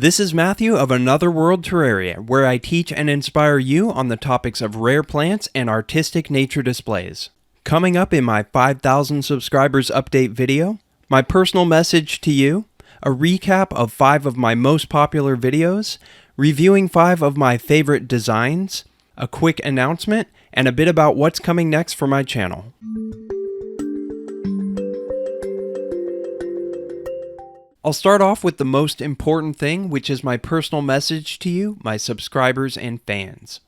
This is Matthew of Another World Terraria, where I teach and inspire you on the topics of rare plants and artistic nature displays. Coming up in my 5,000 subscribers update video, my personal message to you, a recap of 5 of my most popular videos, reviewing 5 of my favorite designs, a quick announcement, and a bit about what's coming next for my channel. I'll start off with the most important thing, which is my personal message to you, my subscribers and fans.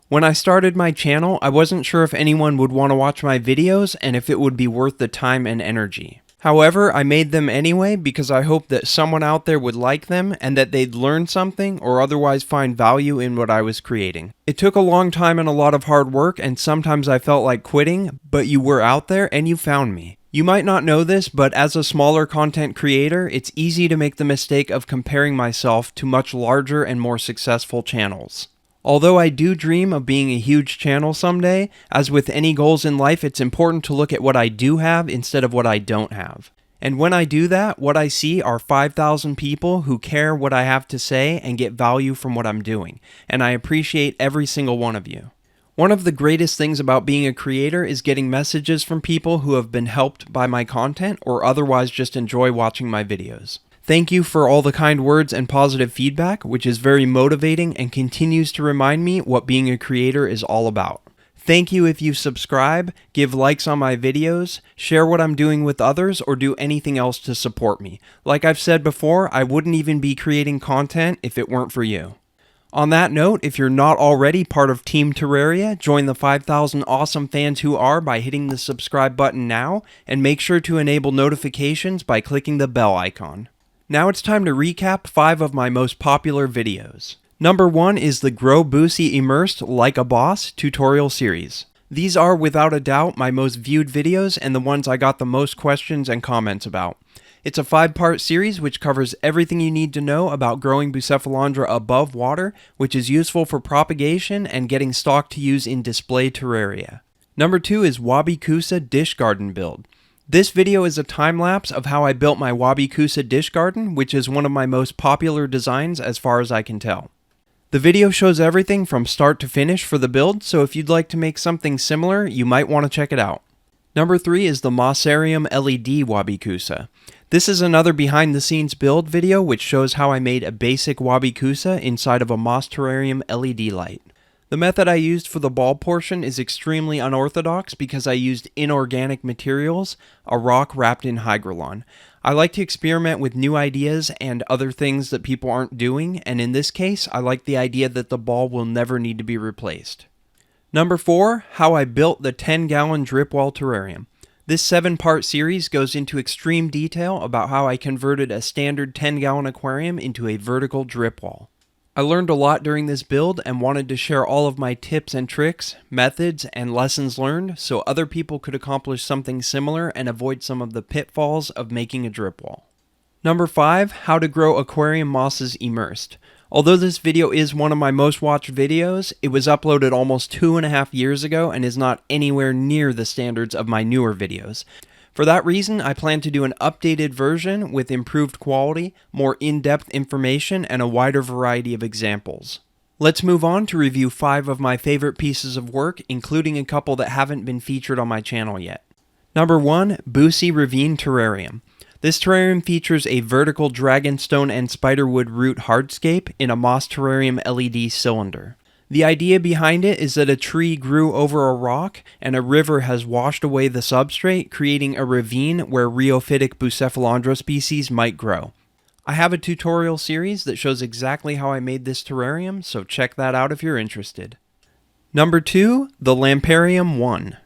When I started my channel, I wasn't sure if anyone would want to watch my videos and if it would be worth the time and energy. However, I made them anyway because I hoped that someone out there would like them and that they'd learn something or otherwise find value in what I was creating. It took a long time and a lot of hard work, and sometimes I felt like quitting, but you were out there and you found me. You might not know this, but as a smaller content creator, it's easy to make the mistake of comparing myself to much larger and more successful channels. Although I do dream of being a huge channel someday, as with any goals in life, it's important to look at what I do have instead of what I don't have. And when I do that, what I see are 5,000 people who care what I have to say and get value from what I'm doing, and I appreciate every single one of you. One of the greatest things about being a creator is getting messages from people who have been helped by my content or otherwise just enjoy watching my videos. Thank you for all the kind words and positive feedback, which is very motivating and continues to remind me what being a creator is all about. Thank you if you subscribe, give likes on my videos, share what I'm doing with others, or do anything else to support me. Like I've said before, I wouldn't even be creating content if it weren't for you. On that note, if you're not already part of Team Terraria, join the 5,000 awesome fans who are by hitting the subscribe button now, and make sure to enable notifications by clicking the bell icon. Now it's time to recap 5 of my most popular videos. Number 1 is the Grow Buce Emersed Like a Boss tutorial series. These are without a doubt my most viewed videos and the ones I got the most questions and comments about. It's a 5-part series which covers everything you need to know about growing Bucephalandra above water, which is useful for propagation and getting stock to use in display terraria. Number 2 is Wabikusa Dish Garden Build. This video is a time-lapse of how I built my Wabikusa dish garden, which is one of my most popular designs as far as I can tell. The video shows everything from start to finish for the build, so if you'd like to make something similar, you might want to check it out. Number 3 is the Mossarium LED Wabikusa. This is another behind-the-scenes build video which shows how I made a basic Wabikusa inside of a Moss Terrarium LED light. The method I used for the ball portion is extremely unorthodox because I used inorganic materials, a rock wrapped in hygrolon. I like to experiment with new ideas and other things that people aren't doing, and in this case, I like the idea that the ball will never need to be replaced. Number 4, how I built the 10-gallon drip wall terrarium. This 7-part series goes into extreme detail about how I converted a standard 10-gallon aquarium into a vertical drip wall. I learned a lot during this build and wanted to share all of my tips and tricks, methods, and lessons learned so other people could accomplish something similar and avoid some of the pitfalls of making a drip wall. Number 5, how to grow aquarium mosses immersed. Although this video is one of my most watched videos, it was uploaded almost 2.5 years ago and is not anywhere near the standards of my newer videos. For that reason, I plan to do an updated version with improved quality, more in-depth information, and a wider variety of examples. Let's move on to review 5 of my favorite pieces of work, including a couple that haven't been featured on my channel yet. Number 1, Buce Ravine Terrarium. This terrarium features a vertical dragonstone and spiderwood root hardscape in a Moss Terrarium LED cylinder. The idea behind it is that a tree grew over a rock and a river has washed away the substrate, creating a ravine where rheophytic Bucephalandra species might grow. I have a tutorial series that shows exactly how I made this terrarium, so check that out if you're interested. Number 2, the Lamparium 1.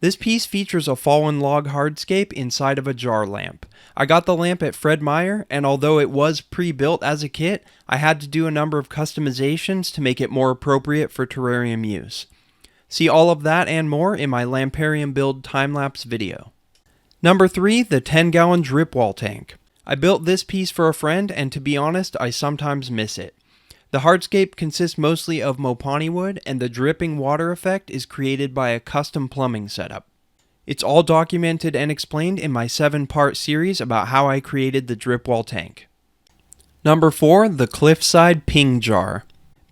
This piece features a fallen log hardscape inside of a jar lamp. I got the lamp at Fred Meyer, and although it was pre-built as a kit, I had to do a number of customizations to make it more appropriate for terrarium use. See all of that and more in my Lamparium build time-lapse video. Number 3, the 10-gallon drip wall tank. I built this piece for a friend, and to be honest, I sometimes miss it. The hardscape consists mostly of mopani wood, and the dripping water effect is created by a custom plumbing setup. It's all documented and explained in my 7-part series about how I created the drip wall tank. Number 4, the Cliffside Ping Jar.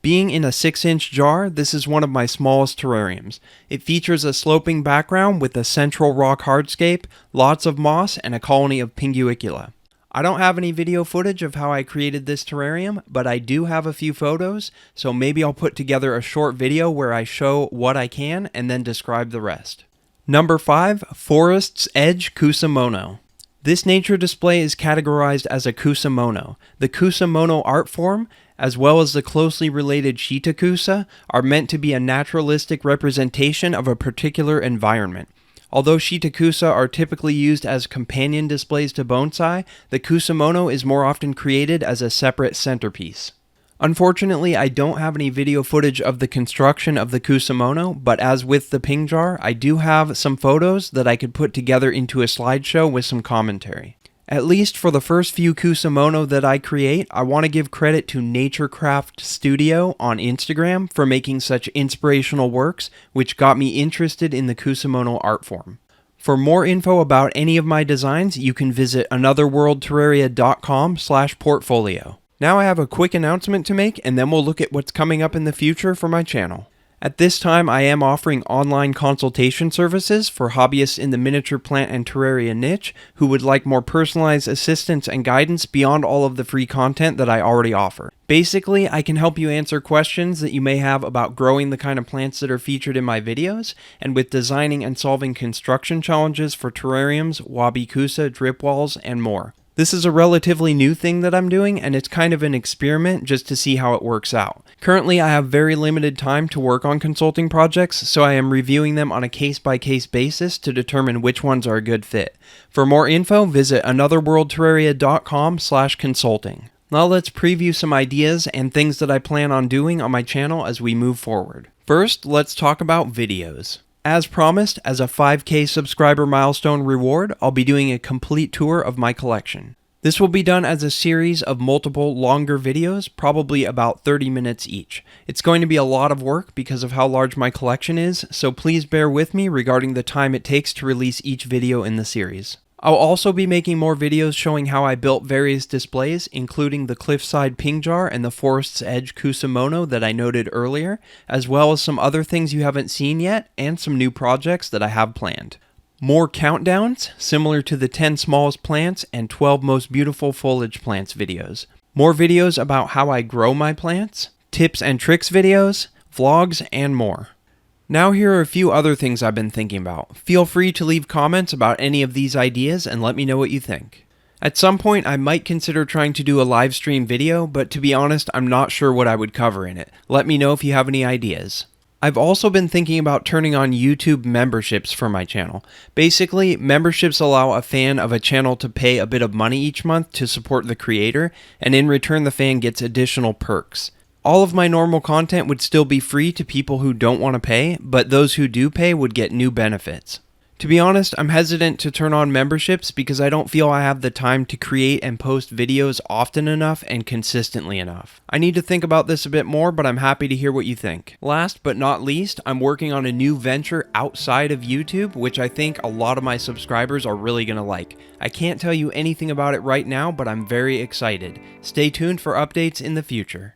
Being in a 6-inch jar, this is one of my smallest terrariums. It features a sloping background with a central rock hardscape, lots of moss, and a colony of Pinguicula. I don't have any video footage of how I created this terrarium, but I do have a few photos, so maybe I'll put together a short video where I show what I can and then describe the rest. Number 5, Forest's Edge Kusamono. This nature display is categorized as a kusamono. The kusamono art form, as well as the closely related shitakusa, are meant to be a naturalistic representation of a particular environment. Although shitakusa are typically used as companion displays to bonsai, the kusamono is more often created as a separate centerpiece. Unfortunately, I don't have any video footage of the construction of the kusamono, but as with the ping jar, I do have some photos that I could put together into a slideshow with some commentary. At least for the first few kusamono that I create, I want to give credit to Naturecraft Studio on Instagram for making such inspirational works, which got me interested in the kusamono art form. For more info about any of my designs, you can visit anotherworldterraria.com/portfolio. Now I have a quick announcement to make, and then we'll look at what's coming up in the future for my channel. At this time, I am offering online consultation services for hobbyists in the miniature plant and terraria niche who would like more personalized assistance and guidance beyond all of the free content that I already offer. Basically, I can help you answer questions that you may have about growing the kind of plants that are featured in my videos, and with designing and solving construction challenges for terrariums, Wabikusa, drip walls, and more. This is a relatively new thing that I'm doing, and it's kind of an experiment just to see how it works out. Currently, I have very limited time to work on consulting projects, so I am reviewing them on a case-by-case basis to determine which ones are a good fit. For more info, visit anotherworldterraria.com/consulting. Now let's preview some ideas and things that I plan on doing on my channel as we move forward. First, let's talk about videos. As promised, as a 5K subscriber milestone reward, I'll be doing a complete tour of my collection. This will be done as a series of multiple longer videos, probably about 30 minutes each. It's going to be a lot of work because of how large my collection is, so please bear with me regarding the time it takes to release each video in the series. I'll also be making more videos showing how I built various displays, including the Cliffside Ping Jar and the Forest's Edge Kusamono that I noted earlier, as well as some other things you haven't seen yet, and some new projects that I have planned. More countdowns, similar to the 10 smallest plants and 12 most beautiful foliage plants videos. More videos about how I grow my plants, tips and tricks videos, vlogs, and more. Now here are a few other things I've been thinking about. Feel free to leave comments about any of these ideas and let me know what you think. At some point I might consider trying to do a live stream video, but to be honest, I'm not sure what I would cover in it. Let me know if you have any ideas. I've also been thinking about turning on YouTube memberships for my channel. Basically, memberships allow a fan of a channel to pay a bit of money each month to support the creator, and in return the fan gets additional perks. All of my normal content would still be free to people who don't want to pay, but those who do pay would get new benefits. To be honest, I'm hesitant to turn on memberships because I don't feel I have the time to create and post videos often enough and consistently enough. I need to think about this a bit more, but I'm happy to hear what you think. Last but not least, I'm working on a new venture outside of YouTube, which I think a lot of my subscribers are really going to like. I can't tell you anything about it right now, but I'm very excited. Stay tuned for updates in the future.